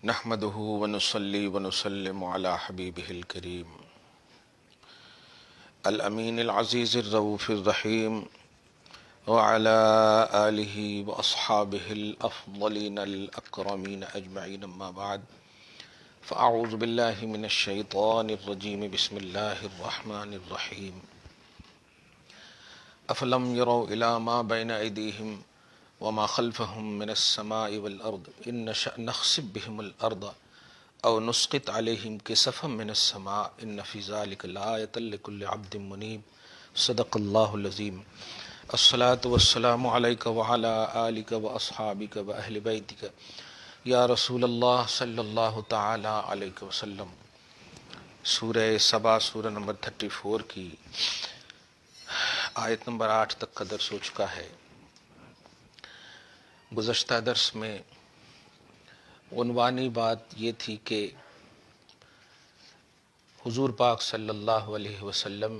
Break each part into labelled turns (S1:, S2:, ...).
S1: نحمده ونصلي ونسلم على حبيبه الكريم الأمين العزيز الرؤوف الرحيم وعلى آله وأصحابه الأفضلين الأكرمين أجمعين. أما بعد فأعوذ بالله من الشيطان الرجيم. بسم الله الرحمن الرحيم. أفلم يروا إلى ما بين أيديهم وما خلفهم من السماء والأرض إن نشأ نخسف بهم الأرض أو نسقط عليهم كسفا من السماء إن في ذلك لآية لكل عبد منيب. صدق الله العظيم. الصلاة والسلام عليك وعلى آلك وأصحابك وأهل بيتك یا رسول اللہ صلی اللہ تعالی علیہ وسلم. سورہ سبا سورہ نمبر 34 کی آیت نمبر 8 تک کا درس ہو چکا ہے. گزشتہ درس میں عنوانی بات یہ تھی کہ حضور پاک صلی اللہ علیہ وسلم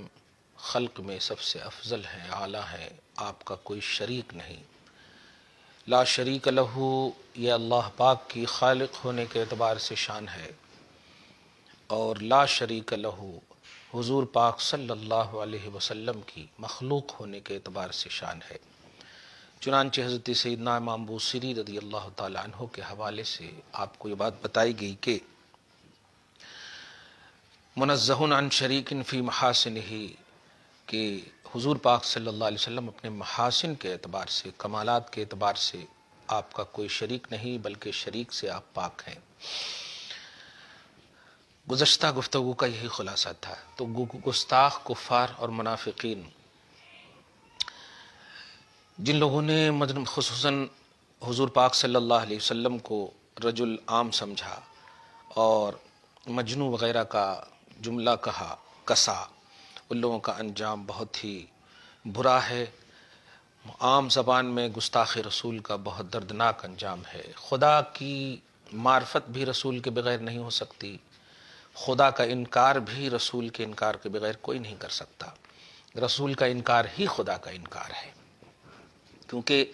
S1: خلق میں سب سے افضل ہیں، اعلیٰ ہیں، آپ کا کوئی شریک نہیں. لا شریک لہ، یہ اللہ پاک کی خالق ہونے کے اعتبار سے شان ہے، اور لا شریک لہ حضور پاک صلی اللہ علیہ وسلم کی مخلوق ہونے کے اعتبار سے شان ہے. چنانچہ حضرت سیدنا امام بوصیری رضی اللہ تعالیٰ عنہ کے حوالے سے آپ کو یہ بات بتائی گئی کہ منزہ عن شریک فی محاسنہ، کہ حضور پاک صلی اللہ علیہ وسلم اپنے محاسن کے اعتبار سے، کمالات کے اعتبار سے آپ کا کوئی شریک نہیں، بلکہ شریک سے آپ پاک ہیں. گزشتہ گفتگو کا یہی خلاصہ تھا. تو گستاخ کفار اور منافقین، جن لوگوں نے خصوصاً حضور پاک صلی اللہ علیہ وسلم کو رجل عام سمجھا اور مجنو وغیرہ کا جملہ کہا، کسا، ان لوگوں کا انجام بہت ہی برا ہے. عام زبان میں گستاخ رسول کا بہت دردناک انجام ہے. خدا کی معرفت بھی رسول کے بغیر نہیں ہو سکتی، خدا کا انکار بھی رسول کے انکار کے بغیر کوئی نہیں کر سکتا. رسول کا انکار ہی خدا کا انکار ہے، کیونکہ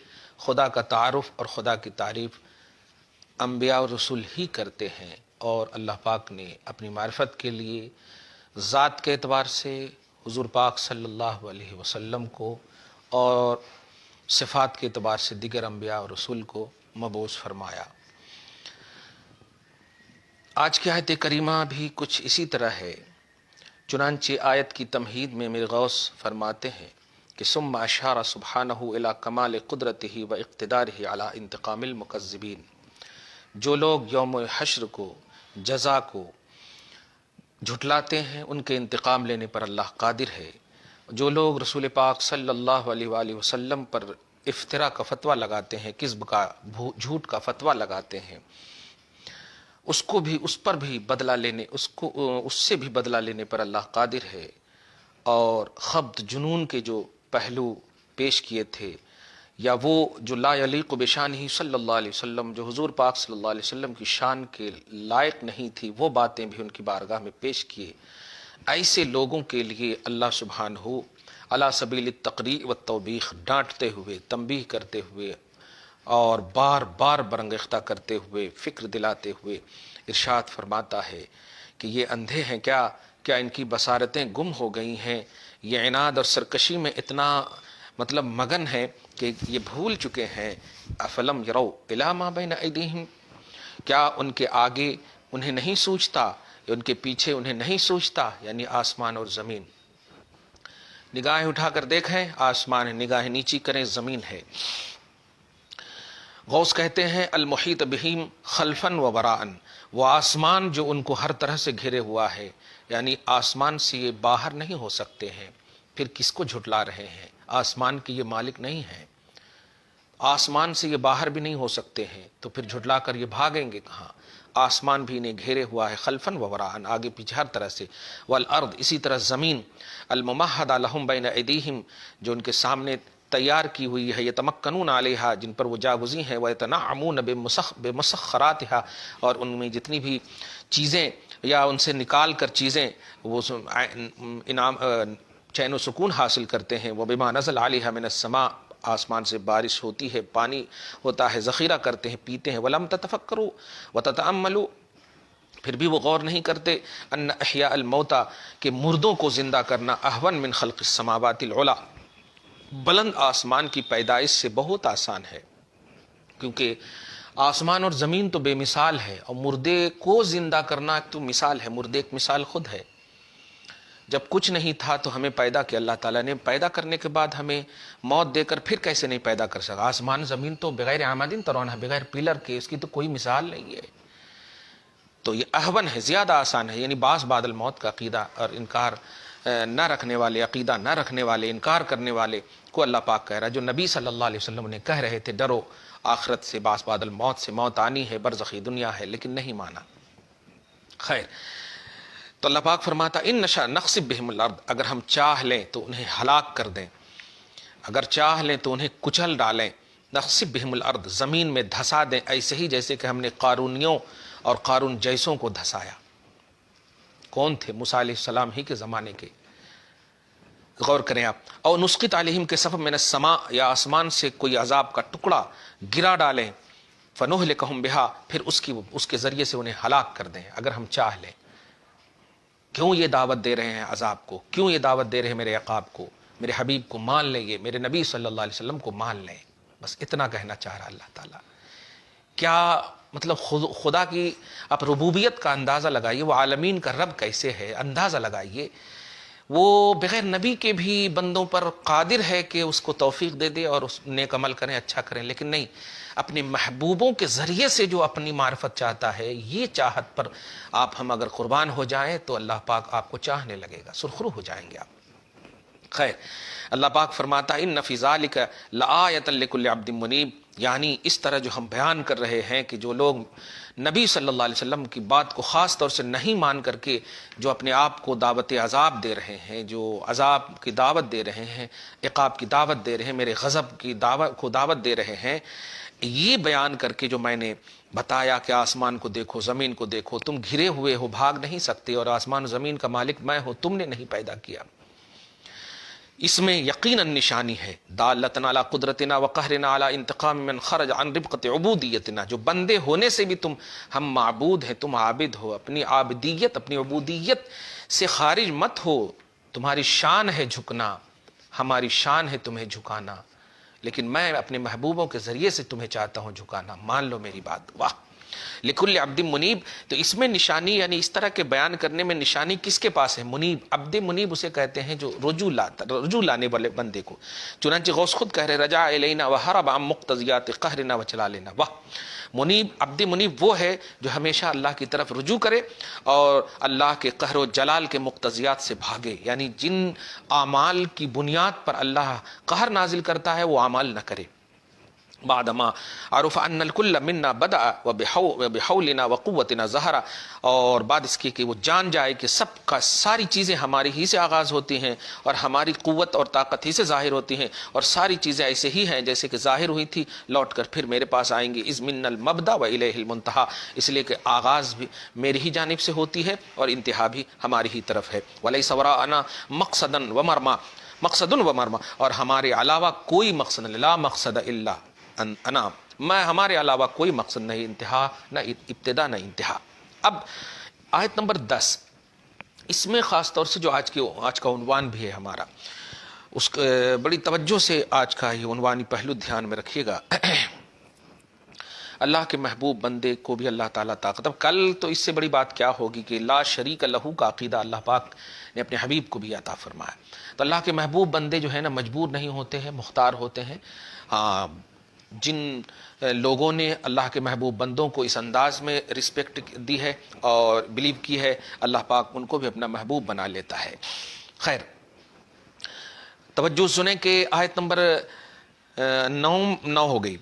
S1: خدا کا تعارف اور خدا کی تعریف انبیاء اور رسول ہی کرتے ہیں، اور اللہ پاک نے اپنی معرفت کے لیے ذات کے اعتبار سے حضور پاک صلی اللہ علیہ وسلم کو اور صفات کے اعتبار سے دیگر انبیاء اور رسول کو مبعوث فرمایا. آج کی آیت کریمہ بھی کچھ اسی طرح ہے. چنانچہ آیت کی تمہید میں میرے غوث فرماتے ہیں کہ ثم اشار سبحانہ الی کمال قدرتہ و اقتدارہ علی انتقام المکذبین. جو لوگ یوم حشر کو، جزا کو جھٹلاتے ہیں، ان کے انتقام لینے پر اللہ قادر ہے. جو لوگ رسول پاک صلی اللہ علیہ وآلہ وسلم پر افتراء کا فتویٰ لگاتے ہیں، کذب کا، جھوٹ کا فتویٰ لگاتے ہیں، اس پر بھی بدلہ لینے، اس سے بھی بدلہ لینے پر اللہ قادر ہے. اور خبط، جنون کے جو پہلو پیش کیے تھے، یا وہ جو لا یلیق بشانہ صلی اللہ علیہ وسلم، جو حضور پاک صلی اللہ علیہ وسلم کی شان کے لائق نہیں تھی، وہ باتیں بھی ان کی بارگاہ میں پیش کیے. ایسے لوگوں کے لیے اللہ سبحانہ علی سبیل التقریع والتوبیخ ڈانٹتے ہوئے، تنبیہ کرتے ہوئے اور بار بار برانگیختہ کرتے ہوئے، فکر دلاتے ہوئے ارشاد فرماتا ہے کہ یہ اندھے ہیں کیا ان کی بصارتیں گم ہو گئی ہیں؟ یہ عناد اور سرکشی میں اتنا مگن ہے کہ یہ بھول چکے ہیں. افلم یروا الی ما بین ایدیہم، کیا ان کے آگے انہیں نہیں سوچتا، ان کے پیچھے انہیں نہیں سوچتا، یعنی آسمان اور زمین. نگاہیں اٹھا کر دیکھیں، آسمان ہے، نگاہیں نیچی کریں، زمین ہے. غوث کہتے ہیں المحیط بہم خلفاً و وراءً، وہ آسمان جو ان کو ہر طرح سے گھیرے ہوا ہے، یعنی آسمان سے یہ باہر نہیں ہو سکتے ہیں. پھر کس کو جھٹلا رہے ہیں؟ آسمان کے یہ مالک نہیں ہیں، آسمان سے یہ باہر بھی نہیں ہو سکتے ہیں، تو پھر جھٹلا کر یہ بھاگیں گے کہاں؟ آسمان بھی انہیں گھیرے ہوا ہے، خلفاً و وراءً، آگے پیچھے ہر طرح سے. والارض، اسی طرح زمین، الممہدہ لہم بین ایدیہم، جو ان کے سامنے تیار کی ہوئی ہے، یتمکنون علیہا، جن پر وہ جاگزی ہیں، ویتنعمون بمسخراتہا، اور ان میں جتنی بھی چیزیں یا ان سے نکال کر چیزیں وہ انعام چین و سکون حاصل کرتے ہیں. وبما نزل علیہا من السماء، آسمان سے بارش ہوتی ہے، پانی ہوتا ہے، ذخیرہ کرتے ہیں، پیتے ہیں. ولم تتفکروا وتتاملوا، پھر بھی وہ غور نہیں کرتے. ان احیاء الموتى، کہ مردوں کو زندہ کرنا، اہون من خلق السماوات العلی، بلند آسمان کی پیدائش سے بہت آسان ہے. کیونکہ آسمان اور زمین تو بے مثال ہے، اور مردے کو زندہ کرنا تو مثال ہے. مردے ایک مثال خود ہے. جب کچھ نہیں تھا تو ہمیں پیدا کیا اللہ تعالیٰ نے، پیدا کرنے کے بعد ہمیں موت دے کر پھر کیسے نہیں پیدا کر سکا. آسمان زمین تو بغیر عماد ترونہ، بغیر پلر کے، اس کی تو کوئی مثال نہیں ہے. تو یہ اہون ہے، زیادہ آسان ہے. یعنی بعض بعد الموت کا عقیدہ اور انکار نہ رکھنے والے، عقیدہ نہ رکھنے والے، انکار کرنے والے کو اللہ پاک کہہ رہا ہے. جو نبی صلی اللہ علیہ وسلم نے کہہ رہے تھے ڈرو آخرت سے، بعض بعد الموت سے، موت آنی ہے، برزخی دنیا ہے، لیکن نہیں مانا. خیر، تو اللہ پاک فرماتا ان نشاء نخسف بہم الارض، اگر ہم چاہ لیں تو انہیں ہلاک کر دیں، اگر چاہ لیں تو انہیں کچل ڈالیں. نخسف بہم الارض، زمین میں دھسا دیں، ایسے ہی جیسے کہ ہم نے قارونیوں اور قارون جیسوں کو دھسایا. کون تھے؟ موسیٰ علیہ السلام ہی کے زمانے کے. غور کریں آپ. اور نسقط علیہم کے سفب من السماء، یا آسمان سے کوئی عذاب کا ٹکڑا گرا ڈالیں. فنہلکہم بہا، پھر اس کے ذریعے سے انہیں ہلاک کر دیں اگر ہم چاہ لیں. کیوں یہ دعوت دے رہے ہیں عذاب کو؟ کیوں یہ دعوت دے رہے ہیں میرے عقاب کو؟ میرے حبیب کو مان لیں، یہ میرے نبی صلی اللہ علیہ وسلم کو مان لیں. بس اتنا کہنا چاہ رہا اللہ تعالیٰ. کیا مطلب خدا کی آپ ربوبیت کا اندازہ لگائیے، وہ عالمین کا رب کیسے ہے، اندازہ لگائیے. وہ بغیر نبی کے بھی بندوں پر قادر ہے کہ اس کو توفیق دے دے اور اس نیک عمل کریں، اچھا کریں. لیکن نہیں، اپنے محبوبوں کے ذریعے سے جو اپنی معرفت چاہتا ہے، یہ چاہت پر آپ ہم اگر قربان ہو جائیں تو اللہ پاک آپ کو چاہنے لگے گا، سرخرو ہو جائیں گے آپ. خیر، اللہ پاک فرماتا ان فی ذالک لآیۃ لکل عبد منیب، یعنی اس طرح جو ہم بیان کر رہے ہیں کہ جو لوگ نبی صلی اللہ علیہ وسلم کی بات کو خاص طور سے نہیں مان کر کے جو اپنے آپ کو دعوت عذاب دے رہے ہیں، جو عذاب کی دعوت دے رہے ہیں، عقاب کی دعوت دے رہے ہیں، میرے غضب کی دعوت دے رہے ہیں، یہ بیان کر کے جو میں نے بتایا کہ آسمان کو دیکھو، زمین کو دیکھو، تم گھرے ہوئے ہو، بھاگ نہیں سکتے، اور آسمان و زمین کا مالک میں ہوں، تم نے نہیں پیدا کیا. اس میں یقیناً نشانی ہے، دالتنا علی قدرتنا وقہرنا علی انتقام من خرج عن ربقت عبودیتنا، جو بندے ہونے سے بھی ہم معبود ہیں، تم عابد ہو. اپنی عابدیت، اپنی عبودیت سے خارج مت ہو. تمہاری شان ہے جھکنا، ہماری شان ہے تمہیں جھکانا، لیکن میں اپنے محبوبوں کے ذریعے سے تمہیں چاہتا ہوں جھکانا. مان لو میری بات. واہ، لکل عبد منیب. تو اس میں نشانی، یعنی اس طرح کے بیان کرنے میں نشانی کس کے پاس ہے؟ منیب. عبد منیب اسے کہتے ہیں جو رجوع لانے والے بندے کو. چنانچہ غوث خود کہہ رہے رجع الینا وحرب عن مقتضیات قہرنا وجلالنا. واہ، منیب، عبد منیب وہ ہے جو ہمیشہ اللہ کی طرف رجوع کرے اور اللہ کے قہر و جلال کے مقتضیات سے بھاگے. یعنی جن اعمال کی بنیاد پر اللہ قہر نازل کرتا ہے وہ اعمال نہ کرے. بعدما عرف ان الکل منا بدأ وبحولنا وقوتنا ظہرا، اور بعد اس کی کہ وہ جان جائے کہ سب کا ساری چیزیں ہماری ہی سے آغاز ہوتی ہیں اور ہماری قوت اور طاقت ہی سے ظاہر ہوتی ہیں، اور ساری چیزیں ایسے ہی ہیں جیسے کہ ظاہر ہوئی تھی، لوٹ کر پھر میرے پاس آئیں گی. اذ من المبدا والیہ المنتہا، اس لیے کہ آغاز بھی میری ہی جانب سے ہوتی ہے اور انتہا بھی ہماری ہی طرف ہے. ولیس وراءنا مقصدا ومرما، مقصد ومرما، اور ہمارے علاوہ کوئی مقصد، لا مقصد الا انا، میں ہمارے علاوہ کوئی مقصد نہیں، انتہا نہ ابتدا نہ انتہا. اب آیت نمبر 10، اس میں خاص طور سے جو آج کا عنوان بھی ہے ہمارا، اس بڑی توجہ سے آج کا یہ عنوانی پہلو دھیان میں رکھیے گا. اللہ کے محبوب بندے کو بھی اللہ تعالیٰ طاقت. اب کل تو اس سے بڑی بات کیا ہوگی کہ لا شریک لہو کا عقیدہ اللہ پاک نے اپنے حبیب کو بھی عطا فرمایا. تو اللہ کے محبوب بندے جو ہیں نا مجبور نہیں ہوتے ہیں، مختار ہوتے ہیں. ہاں، جن لوگوں نے اللہ کے محبوب بندوں کو اس انداز میں رسپیکٹ دی ہے اور بلیو کی ہے، اللہ پاک ان کو بھی اپنا محبوب بنا لیتا ہے. خیر، توجہ سنیں کہ آیت نمبر 9 ہو گئی.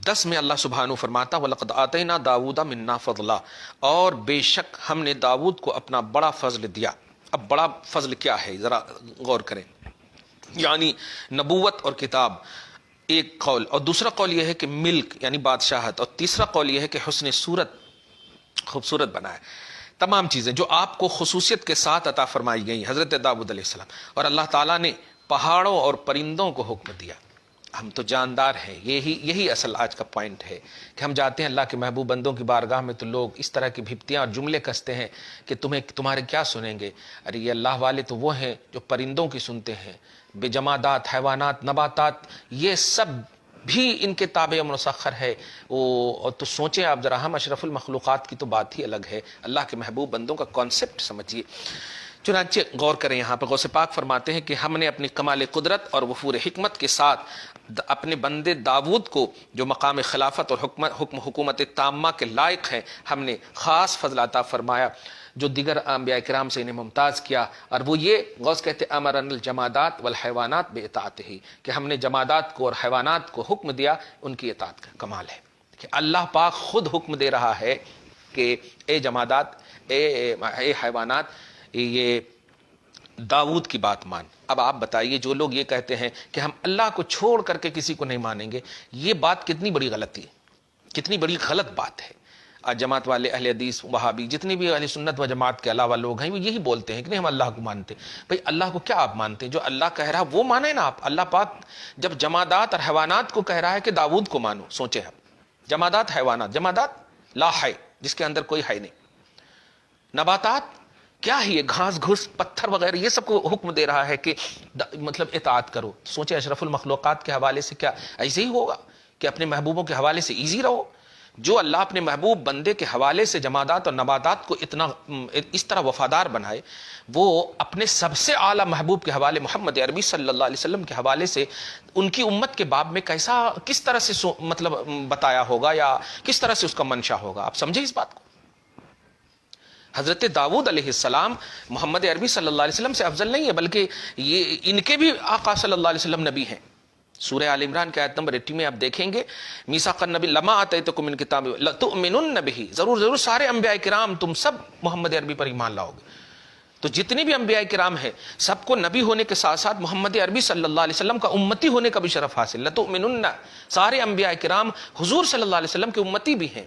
S1: 10 میں اللہ سبحانہ فرماتا وَلَقَدْ آتَيْنَا دَاوُودَ مِنَّا فَضْلًا، اور بے شک ہم نے داؤد کو اپنا بڑا فضل دیا. اب بڑا فضل کیا ہے ذرا غور کریں. یعنی نبوت اور کتاب ایک قول، اور دوسرا قول یہ ہے کہ ملک یعنی بادشاہت، اور تیسرا قول یہ ہے کہ حسن صورت، خوبصورت بنائے. تمام چیزیں جو آپ کو خصوصیت کے ساتھ عطا فرمائی گئی حضرت داؤد علیہ السلام. اور اللہ تعالیٰ نے پہاڑوں اور پرندوں کو حکم دیا ہم تو جاندار ہیں. یہی اصل آج کا پوائنٹ ہے کہ ہم جاتے ہیں اللہ کے محبوب بندوں کی بارگاہ میں تو لوگ اس طرح کی بھپتیاں اور جملے کستے ہیں کہ تمہارے کیا سنیں گے. ارے یہ اللہ والے تو وہ ہیں جو پرندوں کی سنتے ہیں، بے جمادات، حیوانات، نباتات، یہ سب بھی ان کے تابع مسخر ہے. اور تو سوچیں آپ ذرا، ہم اشرف المخلوقات کی تو بات ہی الگ ہے، اللہ کے محبوب بندوں کا کانسیپٹ سمجھیے. چنانچہ غور کریں، یہاں پہ غوث پاک فرماتے ہیں کہ ہم نے اپنی کمال قدرت اور وفور حکمت کے ساتھ اپنے بندے داود کو جو مقام خلافت اور حکومت تامہ کے لائق ہیں، ہم نے خاص فضل عطا فرمایا جو دیگر انبیاء کرام سے انہیں ممتاز کیا. اور وہ یہ غوث کہتے امرن الجمادات والحیوانات باطاعتہ، کہ ہم نے جمادات کو اور حیوانات کو حکم دیا ان کی اطاعت کا. کمال ہے کہ اللہ پاک خود حکم دے رہا ہے کہ اے جمادات، اے حیوانات، یہ داود کی بات مان. اب آپ بتائیے، جو لوگ یہ کہتے ہیں کہ ہم اللہ کو چھوڑ کر کے کسی کو نہیں مانیں گے، یہ بات کتنی بڑی غلطی ہے، کتنی بڑی غلط بات ہے. آج جماعت والے، اہل حدیث، وہابی، جتنی بھی اہل سنت و جماعت کے علاوہ لوگ ہیں، وہ یہی بولتے ہیں کہ نہیں ہم اللہ کو مانتے. بھئی اللہ کو کیا آپ مانتے ہیں؟ جو اللہ کہہ رہا وہ مانیں نا آپ. اللہ پاک جب جمادات اور حیوانات کو کہہ رہا ہے کہ داود کو مانو، سوچیں آپ، جمادات، حیوانات، جمادات لا ہے جس کے اندر کوئی ہے نہیں، نباتات کیا ہے یہ گھاس گھس پتھر وغیرہ، یہ سب کو حکم دے رہا ہے کہ مطلب اطاعت کرو. سوچیں اشرف المخلوقات کے حوالے سے کیا ایسے ہی ہوگا کہ اپنے محبوبوں کے حوالے سے ایزی رہو؟ جو اللہ اپنے محبوب بندے کے حوالے سے جمادات اور نباتات کو اتنا اس طرح وفادار بنائے، وہ اپنے سب سے اعلیٰ محبوب کے حوالے محمد عربی صلی اللہ علیہ وسلم کے حوالے سے ان کی امت کے باب میں کس طرح سے مطلب بتایا ہوگا، یا کس طرح سے اس کا منشا ہوگا. آپ سمجھیں اس بات کو. حضرت داؤد علیہ السلام محمد عربی صلی اللہ علیہ وسلم سے افضل نہیں ہے، بلکہ یہ ان کے بھی آقا صلی اللہ علیہ وسلم نبی ہیں. سورہ آل عمران کے آیت نمبر 80 میں آپ دیکھیں گے، میثاق النبی لما آتیتکم من کتاب لتؤمنن بہ، ضرور سارے انبیاء کرام تم سب محمد عربی پر ایمان لاؤ گے. تو جتنی بھی انبیاء کرام ہیں سب کو نبی ہونے کے ساتھ ساتھ محمد عربی صلی اللہ علیہ وسلم کا امتی ہونے کا بھی شرف حاصل. لتؤمنن، سارے انبیاء کرام حضور صلی اللہ علیہ وسلم کے امتی بھی ہیں،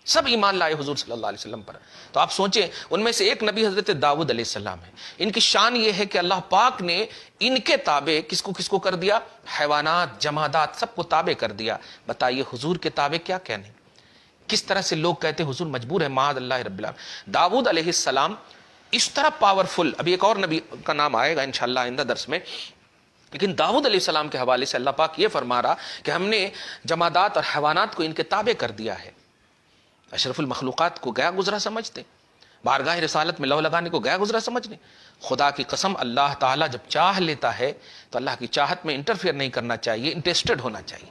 S1: سب ایمان لائے حضور صلی اللہ علیہ وسلم پر. تو آپ سوچیں، ان میں سے ایک نبی حضرت داؤد علیہ السلام ہے. ان کی شان یہ ہے کہ اللہ پاک نے ان کے تابع کس کو کر دیا؟ حیوانات، جمادات، سب کو تابع کر دیا. بتائیے حضور کے تابع کیا کہنے؟ کس طرح سے لوگ کہتے حضور مجبور ہے؟ معاذ اللہ رب العالمین. داؤد علیہ السلام اس طرح پاورفل، ابھی ایک اور نبی کا نام آئے گا انشاءاللہ آئندہ درس میں، لیکن داؤد علیہ السلام کے حوالے سے اللہ پاک یہ فرما رہا کہ ہم نے جمادات اور حیوانات کو ان کے تابع کر دیا ہے. اشرف المخلوقات کو گیا گزرا سمجھتے، بارگاہ رسالت میں لو لگانے کو گیا گزرا سمجھنے. خدا کی قسم، اللہ تعالیٰ جب چاہ لیتا ہے تو اللہ کی چاہت میں انٹرفیئر نہیں کرنا چاہیے، انٹرسٹڈ ہونا چاہیے.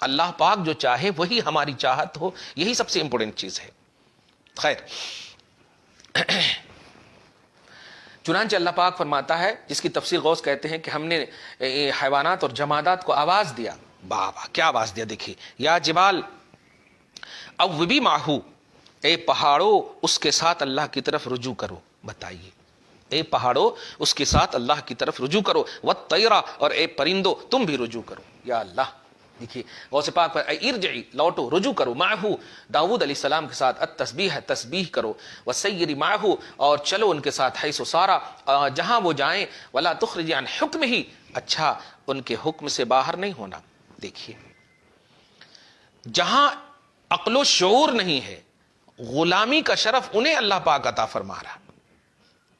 S1: اللہ پاک جو چاہے وہی ہماری چاہت ہو، یہی سب سے امپورٹنٹ چیز ہے. خیر، چنانچہ اللہ پاک فرماتا ہے، جس کی تفسیر غوث کہتے ہیں کہ ہم نے حیوانات اور جمادات کو آواز دیا. بابا کیا آواز دیا؟ دیکھیے، یا جبال اوبی ماہو، اے پہاڑوں اس کے ساتھ اللہ کی طرف رجوع کرو. بتائیے، اے پہاڑوں اس کے ساتھ اللہ کی طرف رجوع کرو. والطیرا، اور اے پرندو تم بھی رجوع کرو. یا اللہ، دیکھیے غوث پاک پر ارجعی، لوٹو، رجوع کرو. معہو، داؤد علیہ السلام کے ساتھ التسبیح، تسبیح کرو. وسیری معہو، اور چلو ان کے ساتھ حیث سارا، جہاں وہ جائیں. ولا تخرج عن حکمہ، اچھا ان کے حکم سے باہر نہیں ہونا. دیکھیے، جہاں عقل و شعور نہیں ہے، غلامی کا شرف انہیں اللہ پاک عطا فرما رہا.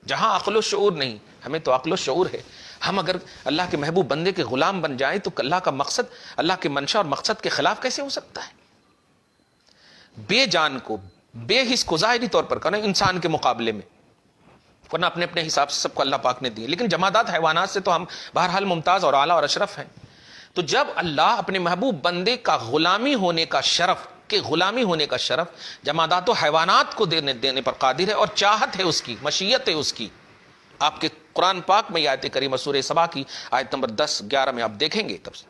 S1: جہاں عقل و شعور نہیں، ہمیں تو عقل و شعور ہے. ہم اگر اللہ کے محبوب بندے کے غلام بن جائیں تو اللہ کا مقصد، اللہ کے منشا اور مقصد کے خلاف کیسے ہو سکتا ہے؟ بے جان کو، بے حس کو ظاہری طور پر کرنا انسان کے مقابلے میں، ورنہ اپنے اپنے حساب سے سب کو اللہ پاک نے دیے، لیکن جمادات، حیوانات سے تو ہم بہرحال ممتاز اور اعلیٰ اور اشرف ہیں. تو جب اللہ اپنے محبوب بندے کا غلامی ہونے کا شرف جمادات و حیوانات کو دینے پر قادر ہے، اور چاہت ہے اس کی، مشیت ہے اس کی. آپ کے قرآن پاک میں یہ آیت کریمہ سورہ سبا کی آیت نمبر 10-11 میں آپ دیکھیں گے. تب سے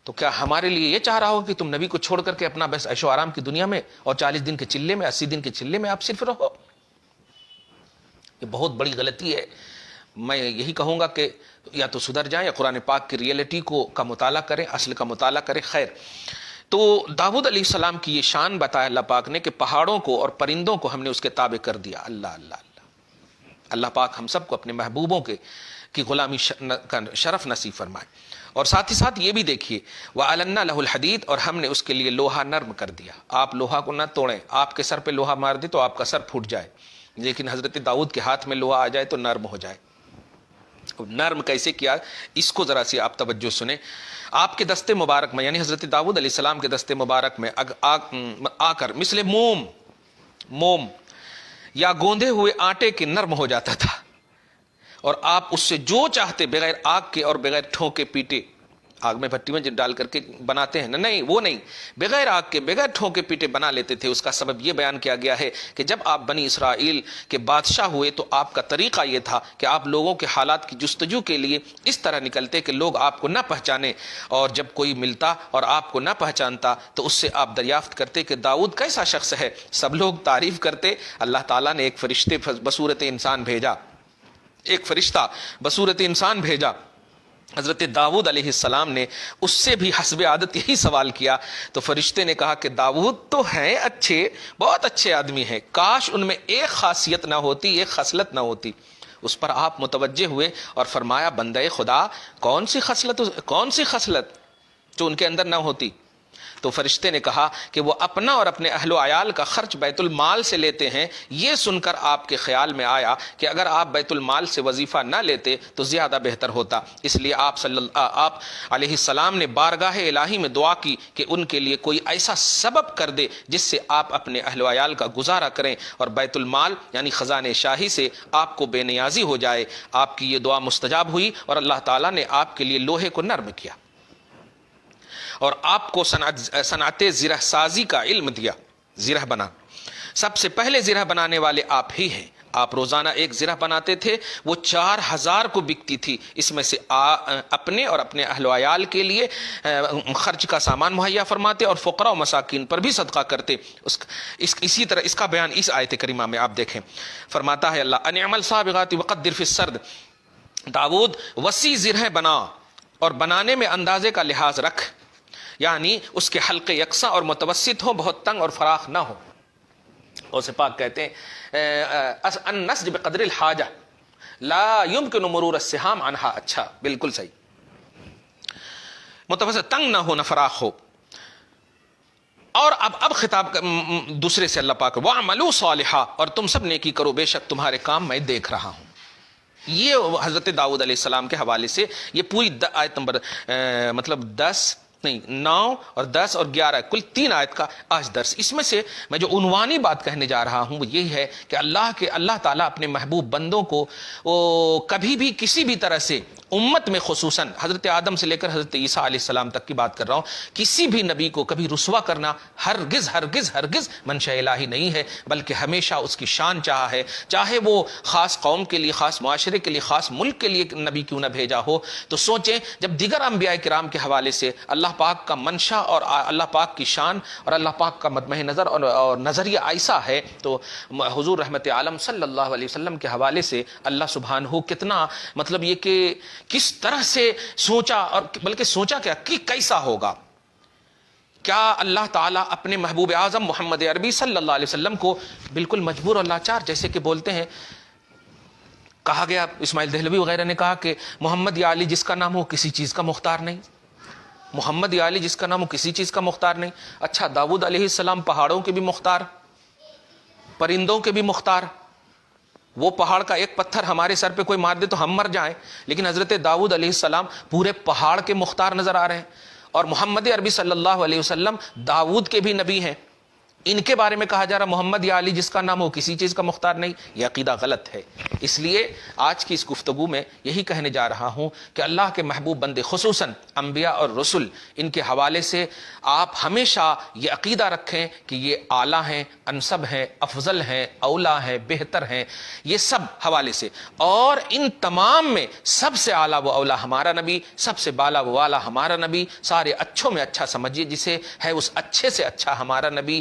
S1: تو کیا ہمارے لیے یہ چاہ رہا ہو کہ تم نبی کو چھوڑ کر کے اپنا بس عیش و آرام کی دنیا میں اور 40 دن کے چلے میں، 80 دن کے چلے میں آپ صرف رہو؟ یہ بہت بڑی غلطی ہے. میں یہی کہوں گا کہ یا تو سدھر جائیں یا قرآن پاک کی ریئلٹی کا مطالعہ کریں، اصل کا مطالعہ کریں. خیر، تو داؤد علیہ السلام کی یہ شان بتایا اللہ پاک نے کہ پہاڑوں کو اور پرندوں کو ہم نے اس کے تابع کر دیا. اللہ اللہ اللہ، اللہ پاک ہم سب کو اپنے محبوبوں کی غلامی کا شرف نصیب فرمائے. اور ساتھ ہی ساتھ یہ بھی دیکھیے وَأَلَنَّا لَهُ الْحَدِيدَ، اور ہم نے اس کے لیے لوہا نرم کر دیا. آپ لوہا کو نہ توڑیں، آپ کے سر پہ لوہا مار دے تو آپ کا سر پھوٹ جائے، لیکن حضرت داؤد کے ہاتھ میں لوہا آ جائے تو نرم ہو جائے. نرم کیسے کیا اس کو ذرا سی آپ توجہ سنیں. آپ کے دستے مبارک میں یعنی حضرت داؤد علیہ السلام کے دستے مبارک میں آ کر مثل موم یا گوندے ہوئے آٹے کے نرم ہو جاتا تھا، اور آپ اس سے جو چاہتے بغیر آگ کے اور بغیر ٹھونکے پیٹے، آگ میں بھٹی میں ڈال کر کے بناتے ہیں نا، نہیں وہ نہیں، بغیر آگ کے بغیر ٹھونکے پیٹے بنا لیتے تھے. اس کا سبب یہ بیان کیا گیا ہے کہ جب آپ بنی اسرائیل کے بادشاہ ہوئے تو آپ کا طریقہ یہ تھا کہ آپ لوگوں کے حالات کی جستجو کے لیے اس طرح نکلتے کہ لوگ آپ کو نہ پہچانے، اور جب کوئی ملتا اور آپ کو نہ پہچانتا تو اس سے آپ دریافت کرتے کہ داؤد کیسا شخص ہے. سب لوگ تعریف کرتے. اللہ تعالیٰ نے ایک فرشتے بصورت انسان بھیجا، ایک فرشتہ بصورت انسان بھیجا. حضرت داؤد علیہ السلام نے اس سے بھی حسب عادت یہی سوال کیا تو فرشتے نے کہا کہ داؤد تو ہیں اچھے، بہت اچھے آدمی ہیں، کاش ان میں ایک خاصیت نہ ہوتی، ایک خصلت نہ ہوتی. اس پر آپ متوجہ ہوئے اور فرمایا بندے خدا کون سی خصلت جو ان کے اندر نہ ہوتی؟ تو فرشتے نے کہا کہ وہ اپنا اور اپنے اہل و عیال کا خرچ بیت المال سے لیتے ہیں. یہ سن کر آپ کے خیال میں آیا کہ اگر آپ بیت المال سے وظیفہ نہ لیتے تو زیادہ بہتر ہوتا. اس لیے آپ علیہ السلام نے بارگاہ الہی میں دعا کی کہ ان کے لیے کوئی ایسا سبب کر دے جس سے آپ اپنے اہل و عیال کا گزارا کریں اور بیت المال یعنی خزانے شاہی سے آپ کو بے نیازی ہو جائے. آپ کی یہ دعا مستجاب ہوئی اور اللہ تعالیٰ نے آپ کے لیے لوہے کو نرم کیا اور آپ کو صنعت زرہ سازی کا علم دیا. زرہ بنا، سب سے پہلے زرہ بنانے والے آپ ہی ہیں. آپ روزانہ ایک زرہ بناتے تھے، وہ 4000 کو بکتی تھی. اس میں سے اپنے اور اپنے اہل و عیال کے لیے خرچ کا سامان مہیا فرماتے اور فقراء و مساکین پر بھی صدقہ کرتے. اسی طرح اس کا بیان اس آیت کریمہ میں آپ دیکھیں. فرماتا ہے اللہ ان اعمل سابغات وقدر فی السرد، داؤد وسیع زرہ بنا اور بنانے میں اندازے کا لحاظ رکھ، یعنی اس کے حلقے یکساں اور متوسط ہوں، بہت تنگ اور فراخ نہ ہو. اور سے پاک کہتے ہیں النسج بقدر الحاجہ لا يمكن مرور السهام عنها. اچھا بالکل صحیح، متوسط، تنگ نہ ہو نہ فراخ ہو. اور اب خطاب دوسرے سے اللہ پاک وَعْمَلُوا صَالِحًا، اور تم سب نیکی کرو، بے شک تمہارے کام میں دیکھ رہا ہوں. یہ حضرت داؤد علیہ السلام کے حوالے سے یہ پوری آیت نمبر 9 اور 10 اور 11 کل 3 آیت کا آج درس. اس میں سے میں جو عنوانی بات کہنے جا رہا ہوں وہ یہی ہے کہ اللہ تعالیٰ اپنے محبوب بندوں کو کبھی بھی کسی بھی طرح سے امت میں خصوصاً حضرت آدم سے لے کر حضرت عیسیٰ علیہ السلام تک کی بات کر رہا ہوں، کسی بھی نبی کو کبھی رسوا کرنا ہرگز ہرگز ہرگز منشاء الہی نہیں ہے، بلکہ ہمیشہ اس کی شان چاہا ہے. چاہے وہ خاص قوم کے لیے، خاص معاشرے کے لیے، خاص ملک کے لیے نبی کیوں نہ بھیجا ہو. تو سوچیں جب دیگر انبیاء کرام کے حوالے سے اللہ پاک کا منشا اور اللہ پاک کی شان اور اللہ پاک کا مدمح نظر اور نظریہ ایسا ہے، تو حضور رحمت عالم صلی اللہ علیہ وسلم کے حوالے سے اللہ سبحانہ کتنا مطلب یہ کہ کس طرح سے سوچا، اور بلکہ سوچا کیا کہ کیسا ہوگا. کیا اللہ تعالیٰ اپنے محبوب اعظم محمد عربی صلی اللہ علیہ وسلم کو بالکل مجبور اور لاچار جیسے کہ بولتے ہیں. کہا گیا، اسماعیل دہلوی وغیرہ نے کہا کہ محمد یا علی جس کا نام ہو کسی چیز کا مختار نہیں، محمد یا علی جس کا نام ہو کسی چیز کا مختار نہیں. اچھا داؤد علیہ السلام پہاڑوں کے بھی مختار، پرندوں کے بھی مختار. وہ پہاڑ کا ایک پتھر ہمارے سر پہ کوئی مار دے تو ہم مر جائیں، لیکن حضرت داؤد علیہ السلام پورے پہاڑ کے مختار نظر آ رہے ہیں. اور محمد عربی صلی اللہ علیہ وسلم داؤد کے بھی نبی ہیں، ان کے بارے میں کہا جا رہا محمد یا علی جس کا نام ہو کسی چیز کا مختار نہیں. یہ عقیدہ غلط ہے. اس لیے آج کی اس گفتگو میں یہی کہنے جا رہا ہوں کہ اللہ کے محبوب بندے خصوصاً انبیاء اور رسل، ان کے حوالے سے آپ ہمیشہ یہ عقیدہ رکھیں کہ یہ اعلیٰ ہیں، انسب ہیں، افضل ہیں، اولا ہیں، بہتر ہیں، یہ سب حوالے سے. اور ان تمام میں سب سے اعلیٰ و اولا ہمارا نبی، سب سے بالا و والا ہمارا نبی، سارے اچھوں میں اچھا سمجھیے جسے ہے اس اچھے سے اچھا ہمارا نبی.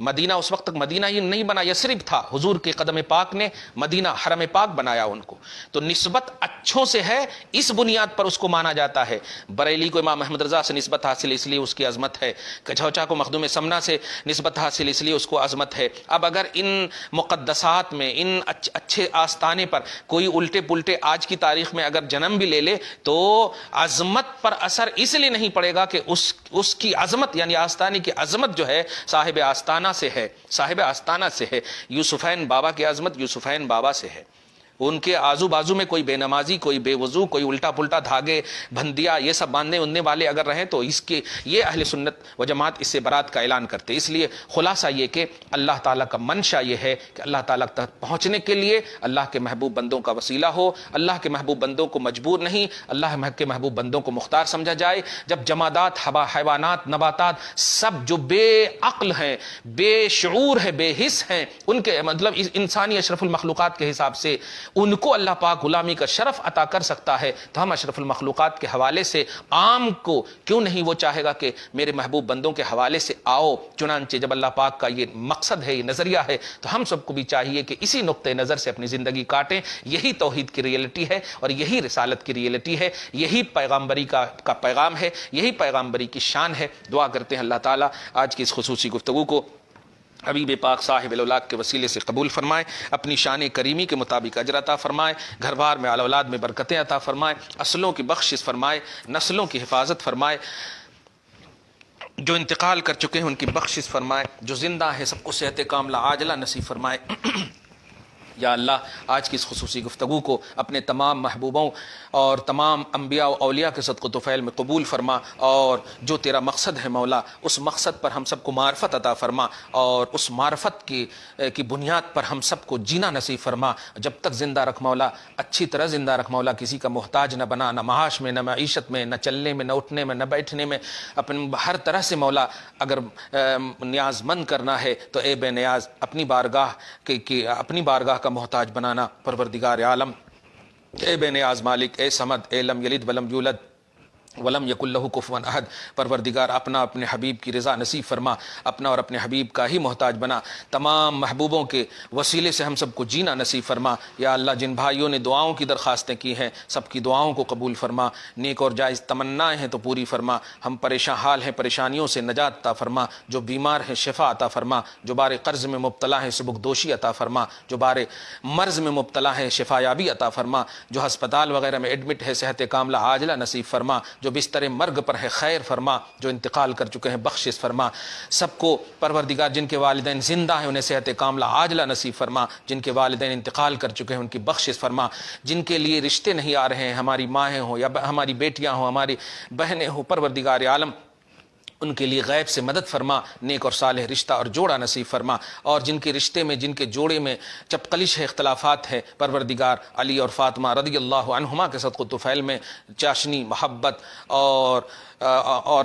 S1: مدینہ اس وقت تک مدینہ ہی نہیں بنا، یثرب تھا، حضور کے قدم پاک نے مدینہ حرم پاک بنایا ان کو، تو نسبت اچھوں سے ہے، اس بنیاد پر اس کو مانا جاتا ہے۔ بریلی کو امام محمد رضا سے نسبت حاصل اس لیے اس کی عظمت ہے، کچھوچا کو مخدوم سمنا سے نسبت حاصل اس لیے اس کو عظمت ہے۔ اب اگر ان مقدسات میں، ان اچھے آستانے پر کوئی الٹے پلٹے آج کی تاریخ میں اگر جنم بھی لے لے تو عظمت پر اثر اس لیے نہیں پڑے گا کہ اس کی عظمت یعنی آستانے کی عظمت جو ہے صاحب آستانہ سے ہے، صاحب آستانہ سے ہے۔ یوسفین بابا کی عظمت یوسفین بابا سے ہے، ان کے آزو بازو میں کوئی بے نمازی، کوئی بے وضو، کوئی الٹا پلٹا دھاگے بھندیا یہ سب باندھنے اندنے والے اگر رہیں تو اس کے یہ اہل سنت و جماعت اس سے برات کا اعلان کرتے۔ اس لیے خلاصہ یہ کہ اللہ تعالیٰ کا منشا یہ ہے کہ اللہ تعالیٰ تک پہنچنے کے لیے اللہ کے محبوب بندوں کا وسیلہ ہو، اللہ کے محبوب بندوں کو مجبور نہیں، اللہ کے محبوب بندوں کو مختار سمجھا جائے۔ جب جمادات، حیوانات، نباتات سب جو بے عقل ہیں، بے شعور ہیں، بے حس ہیں، ان کے مطلب انسانی اشرف المخلوقات کے حساب سے ان کو اللہ پاک غلامی کا شرف عطا کر سکتا ہے، تو ہم اشرف المخلوقات کے حوالے سے عام کو کیوں نہیں وہ چاہے گا کہ میرے محبوب بندوں کے حوالے سے آؤ۔ چنانچہ جب اللہ پاک کا یہ مقصد ہے، یہ نظریہ ہے، تو ہم سب کو بھی چاہیے کہ اسی نقطۂ نظر سے اپنی زندگی کاٹیں۔ یہی توحید کی ریئلٹی ہے اور یہی رسالت کی ریئلٹی ہے، یہی پیغامبری کا پیغام ہے، یہی پیغامبری کی شان ہے۔ دعا کرتے ہیں اللہ تعالیٰ آج کی اس خصوصی گفتگو کو حبیب پاک صاحب الاولاق کے وسیلے سے قبول فرمائے، اپنی شان کریمی کے مطابق اجر عطا فرمائے، گھر بار میں اولاد میں برکتیں عطا فرمائے، اصلوں کی بخشش فرمائے، نسلوں کی حفاظت فرمائے، جو انتقال کر چکے ہیں ان کی بخشش فرمائے، جو زندہ ہیں سب کو صحت کاملہ عاجلہ نصیب فرمائے۔ یا اللہ آج کی اس خصوصی گفتگو کو اپنے تمام محبوبوں اور تمام انبیاء و اولیاء کے صدق و طفیل میں قبول فرما، اور جو تیرا مقصد ہے مولا اس مقصد پر ہم سب کو معرفت عطا فرما، اور اس معرفت کی بنیاد پر ہم سب کو جینا نصیب فرما۔ جب تک زندہ رکھ مولا، اچھی طرح زندہ رکھ مولا، کسی کا محتاج نہ بنا، نہ معاش میں، نہ معیشت میں، نہ چلنے میں، نہ اٹھنے میں، نہ بیٹھنے میں، اپنے ہر طرح سے مولا اگر نیاز مند کرنا ہے تو اے بے نیاز اپنی بارگاہ اپنی بارگاہ کا محتاج بنانا پروردگار عالم۔ اے بے نیاز مالک، اے صمد، اے لم یلد ولم یولد ولم یکن لہ کفوا احد، پروردگار اپنے حبیب کی رضا نصیب فرما، اپنا اور اپنے حبیب کا ہی محتاج بنا، تمام محبوبوں کے وسیلے سے ہم سب کو جینا نصیب فرما۔ یا اللہ جن بھائیوں نے دعاؤں کی درخواستیں کی ہیں سب کی دعاؤں کو قبول فرما، نیک اور جائز تمنائیں ہیں تو پوری فرما، ہم پریشان حال ہیں پریشانیوں سے نجات عطا فرما، جو بیمار ہیں شفا عطا فرما، جو بارے قرض میں مبتلا ہیں سبکدوشی عطا فرما، جو بارے مرض میں مبتلا ہیں شفا یابی عطا فرما، جو ہسپتال وغیرہ میں ایڈمٹ ہے صحت کاملہ عاجلہ نصیب فرما، جو بستر مرگ پر ہے خیر فرما، جو انتقال کر چکے ہیں بخشش فرما۔ سب کو پروردگار جن کے والدین زندہ ہیں انہیں صحت کاملہ عاجلہ نصیب فرما، جن کے والدین انتقال کر چکے ہیں ان کی بخشش فرما، جن کے لیے رشتے نہیں آ رہے ہیں، ہماری مائیں ہوں یا ہماری بیٹیاں ہوں، ہماری بہنیں ہوں، پروردگار عالم ان کے لیے غیب سے مدد فرما، نیک اور صالح رشتہ اور جوڑا نصیب فرما، اور جن کے رشتے میں جن کے جوڑے میں چپقلش ہے، اختلافات ہے، پروردگار علی اور فاطمہ رضی اللہ عنہما کے صدق و طفیل میں چاشنی محبت اور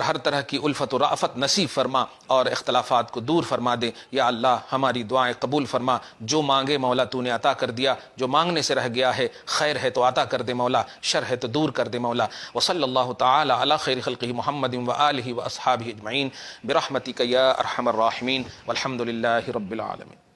S1: ہر طرح کی الفت و رافت نصیب فرما اور اختلافات کو دور فرما دے۔ یا اللہ ہماری دعائیں قبول فرما، جو مانگے مولا تو نے عطا کر دیا، جو مانگنے سے رہ گیا ہے خیر ہے تو عطا کر دے مولا، شر ہے تو دور کر دے مولا۔ وصلی اللہ تعالی علی خیر خلقہ محمد وآلہ واصحابہ اجمعین برحمتک یا ارحم الراحمین والحمد للہ رب العالمین۔